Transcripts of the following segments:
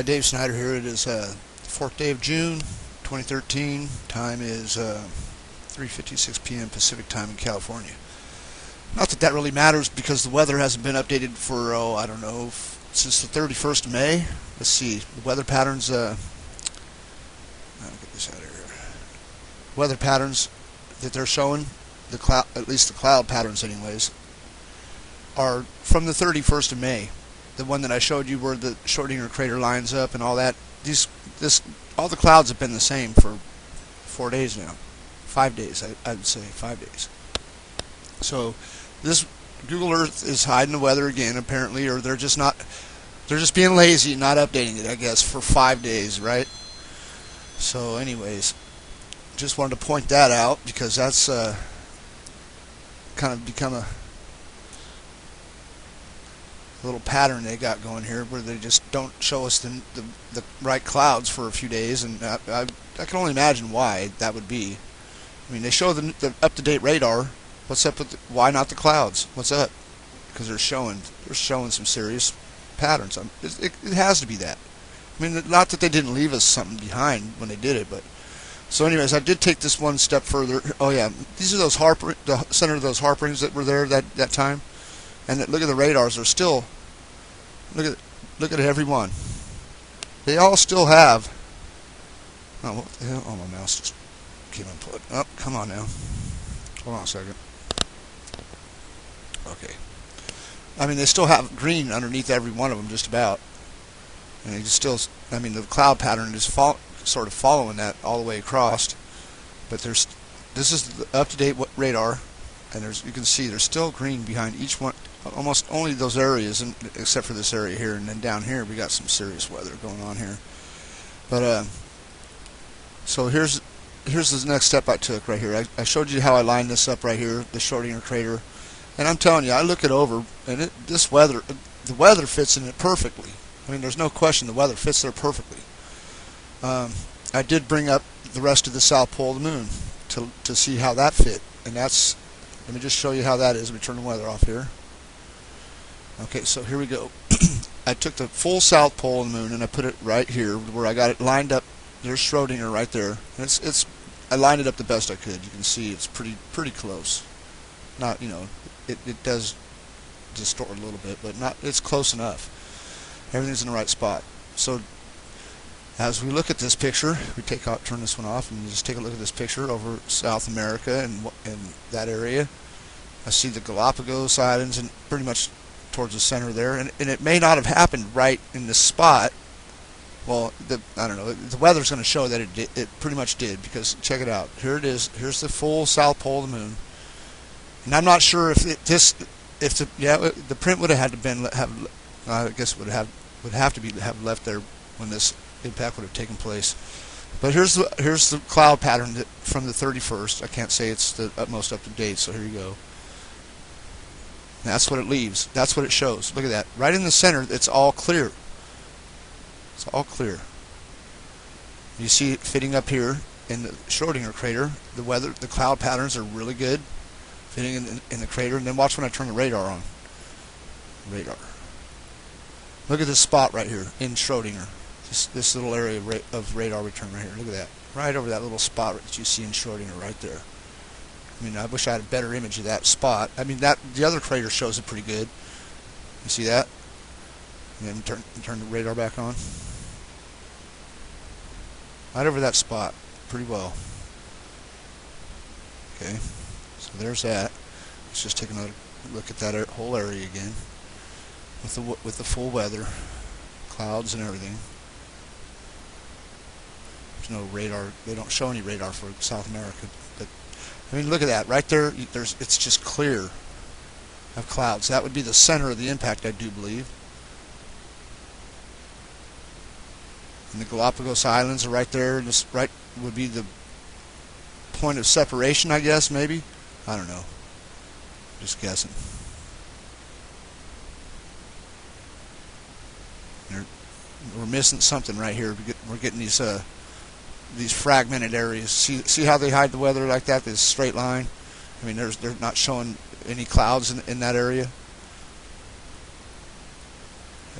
Dave Snyder here. It is the 4th day of June, 2013. Time is 3:56 p.m. Pacific time in California. Not that that really matters because the weather hasn't been updated for, I don't know, since the 31st of May. Let's see. The weather patterns, I'll get this out of here. Weather patterns that they're showing, the cloud, at least the cloud patterns anyways, are from the 31st of May. The one that I showed you where the Schrodinger crater lines up and all that. All the clouds have been the same for 4 days now. 5 days, I would say 5 days. So this Google Earth is hiding the weather again, apparently, or they're just being lazy and not updating it, I guess, for 5 days, right? So anyways, just wanted to point that out because that's kind of become a little pattern they got going here, where they just don't show us the right clouds for a few days, and I can only imagine why that would be. I mean, they show the up-to-date radar. What's up with why not the clouds? What's up? Because they're showing some serious patterns. It has to be that. I mean, not that they didn't leave us something behind when they did it, but so anyways, I did take this one step further. Oh yeah, these are those the center of those HAARP rings that were there that time. And look at the radars. They're still, look at every one. They all still have. Oh, what the hell? Oh, my mouse just came unplugged. Oh, come on now. Hold on a second. Okay. I mean, they still have green underneath every one of them, just about. And they still. I mean, the cloud pattern is sort of following that all the way across. But this is the up-to-date radar, and you can see there's still green behind each one. Almost only those areas, except for this area here, and then down here we got some serious weather going on here. But so here's the next step I took right here. I showed you how I lined this up right here, the Schrodinger crater, and I'm telling you, I look it over, and the weather fits in it perfectly. I mean, there's no question the weather fits there perfectly. I did bring up the rest of the south pole of the moon to see how that fit, and that's. Let me just show you how that is. Let me turn the weather off here. Okay, so here we go. I took the full south pole of the moon and I put it right here where I got it lined up. There's Schrodinger right there. And I lined it up the best I could. You can see it's pretty close. Not, you know, it does distort a little bit, but it's close enough. Everything's in the right spot. So as we look at this picture, turn this one off and just take a look at this picture over South America and that area. I see the Galapagos Islands and pretty much towards the center there, and it may not have happened right in this spot. Well, I don't know. The weather's going to show that it pretty much did, because check it out. Here it is. Here's the full south pole of the moon, and I'm not sure if the print would have had to I guess it would have to have left there when this impact would have taken place. But here's the cloud pattern from the 31st. I can't say it's the utmost up to date, so here you go. And that's what it leaves. That's what it shows. Look at that. Right in the center, it's all clear. It's all clear. You see it fitting up here in the Schrodinger crater. The cloud patterns are really good, fitting in the crater. And then watch when I turn the radar on. Radar. Look at this spot right here in Schrodinger. This little area of radar return right here. Look at that. Right over that little spot that you see in Schrodinger right there. I mean, I wish I had a better image of that spot. I mean, the other crater shows it pretty good. You see that? And then turn the radar back on. Right over that spot, pretty well. Okay, so there's that. Let's just take another look at that whole area again, with the full weather, clouds and everything. There's no radar. They don't show any radar for South America, but I mean, look at that right there. It's just clear of clouds. That would be the center of the impact, I do believe. And the Galapagos Islands are right there. This right would be the point of separation, I guess, maybe. I don't know. Just guessing. We're missing something right here. We're getting these fragmented areas. See how they hide the weather like that? This straight line. I mean, they're not showing any clouds in that area,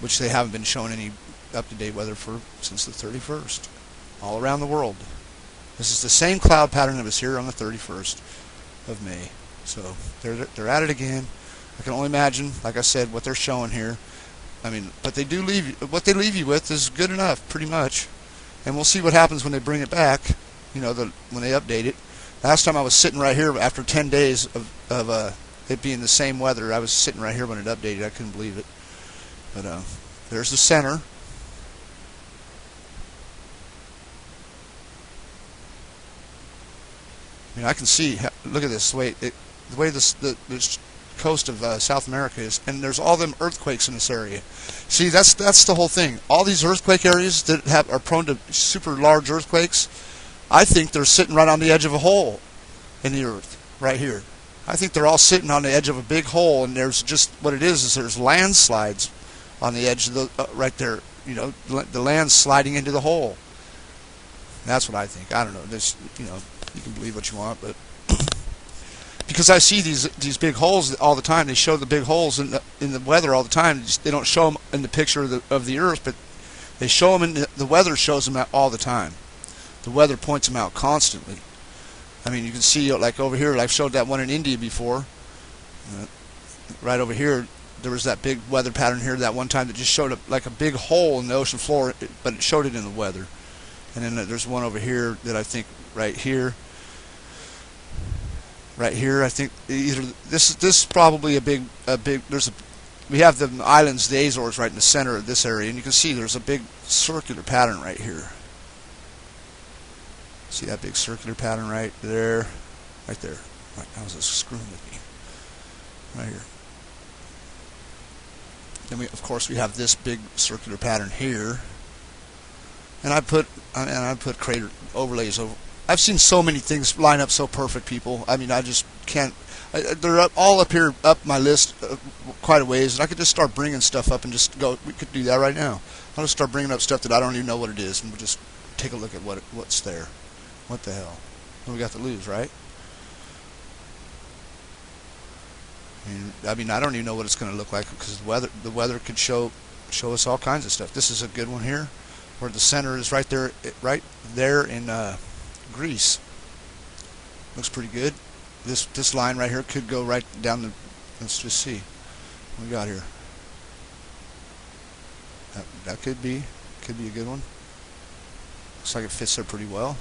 which they haven't been showing any up-to-date weather since the 31st, all around the world. This is the same cloud pattern that was here on the 31st of May. So they're at it again. I can only imagine, like I said, what they're showing here. I mean, but they do leave you, what they leave you with is good enough, pretty much. And we'll see what happens when they bring it back. You know, when they update it. Last time I was sitting right here after 10 days of it being the same weather. I was sitting right here when it updated. I couldn't believe it. But there's the center. I mean, I can see. Look at this. The way the coast of South America is, and there's all them earthquakes in this area. See, that's the whole thing. All these earthquake areas that are prone to super large earthquakes, I think they're sitting right on the edge of a hole in the earth, right here. I think they're all sitting on the edge of a big hole, and there's just what it is there's landslides on the edge of the right there. You know, the land sliding into the hole. That's what I think. I don't know. This, you know, you can believe what you want, but because I see these big holes all the time. They show the big holes in the weather all the time. They don't show them in the picture of the earth, but they show them in the weather. Shows them all the time. The weather points them out constantly. I mean, you can see, like over here, I've showed that one in India before. Right over here, there was that big weather pattern here that one time that just showed like a big hole in the ocean floor, but it showed it in the weather. And then there's one over here that I think right here. Right here, I think either this is probably a big. We have the islands, the Azores, right in the center of this area, and you can see there's a big circular pattern right here. See that big circular pattern right there? Right there. Right, that was screwing with me. Right here. Then of course we have this big circular pattern here. And I put crater overlays over. I've seen so many things line up so perfect, people. I mean, I just can't. They're all up here, up my list quite a ways, and I could just start bringing stuff up and just go. We could do that right now. I'll just start bringing up stuff that I don't even know what it is, and we'll just take a look at what's there. What the hell? What do we got to lose, right? I mean, I don't even know what it's going to look like because the weather could show us all kinds of stuff. This is a good one here, where the center is right there in Greece. Looks pretty good. This line right here could go right down the. Let's just see what we got here. That could be a good one. Looks like it fits there pretty well.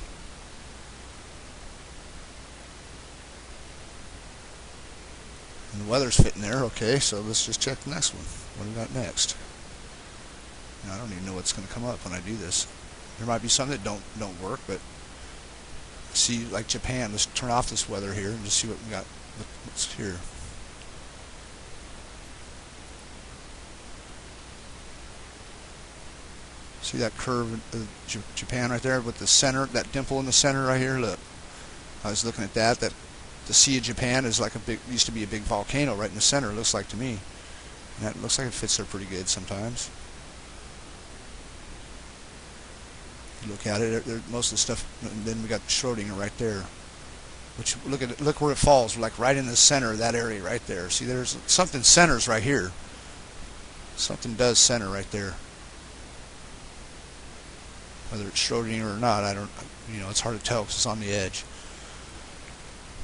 And the weather's fitting there. Okay, so let's just check the next one. What do we got next? Now, I don't even know what's going to come up when I do this. There might be some that don't work, but see, like Japan. Let's turn off this weather here and just see what we got. What's here? See that curve of Japan right there with the center, that dimple in the center right here. Look, I was looking at that. That the Sea of Japan is like used to be a big volcano right in the center. It looks like to me. And that looks like it fits there pretty good sometimes. Look at it. Most of the stuff. And then we got Schrodinger right there. Which look where it falls. Like right in the center of that area right there. See, there's something centers right here. Something does center right there. Whether it's Schrodinger or not, I don't. You know, it's hard to tell because it's on the edge.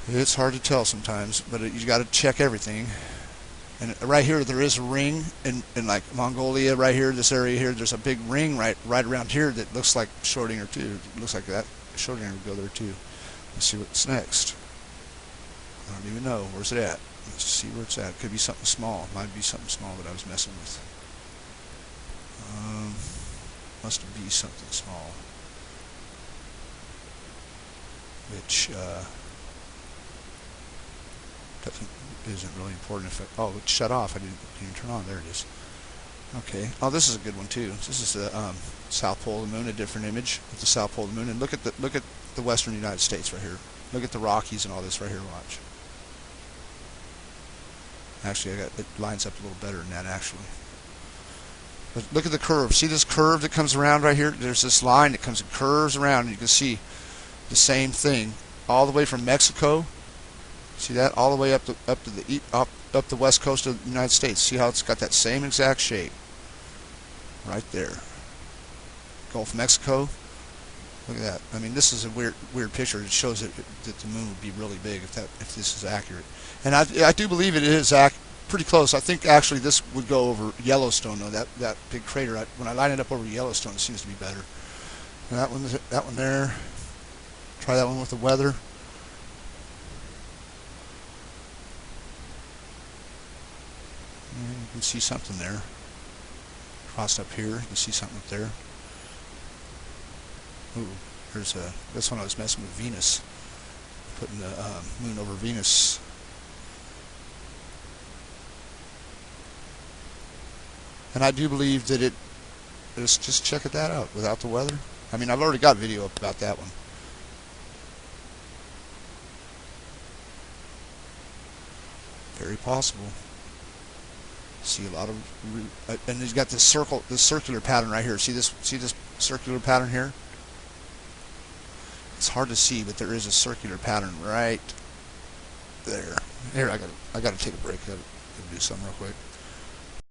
It's hard to tell sometimes, but you got to check everything. And right here, there is a ring in like Mongolia. Right here, this area here, there's a big ring right around here that looks like Schrodinger too. It looks like that Schrodinger would go there too. Let's see what's next. I don't even know. Where's it at? Let's see where it's at. Could be something small. Might be something small that I was messing with. Must be something small. Which isn't really important. Oh, it shut off. I didn't even turn on. There it is. Okay. Oh, this is a good one too. This is the South Pole of the Moon, a different image of the South Pole of the Moon. And look at the western United States right here. Look at the Rockies and all this right here. Watch. Actually, it lines up a little better than that actually. But look at the curve. See this curve that comes around right here? There's this line that comes and curves around, and you can see the same thing all the way from Mexico. See that all the way up the west coast of the United States. See how it's got that same exact shape right there. Gulf of Mexico. Look at that. I mean, this is a weird picture. It shows that the moon would be really big if this is accurate. And I do believe it is pretty close. I think actually this would go over Yellowstone though. That big crater. When I line it up over Yellowstone, it seems to be better. And that one there. Try that one with the weather. And you can see something there. Crossed up here. You can see something up there. Ooh, there's this one I was messing with Venus, putting the moon over Venus. And I do believe that just check that out without the weather. I mean, I've already got video up about that one. Very possible. See a lot of, and he's got this circular pattern right here. See this circular pattern here? It's hard to see, but there is a circular pattern right there. Here, I gotta take a break. I gotta do something real quick.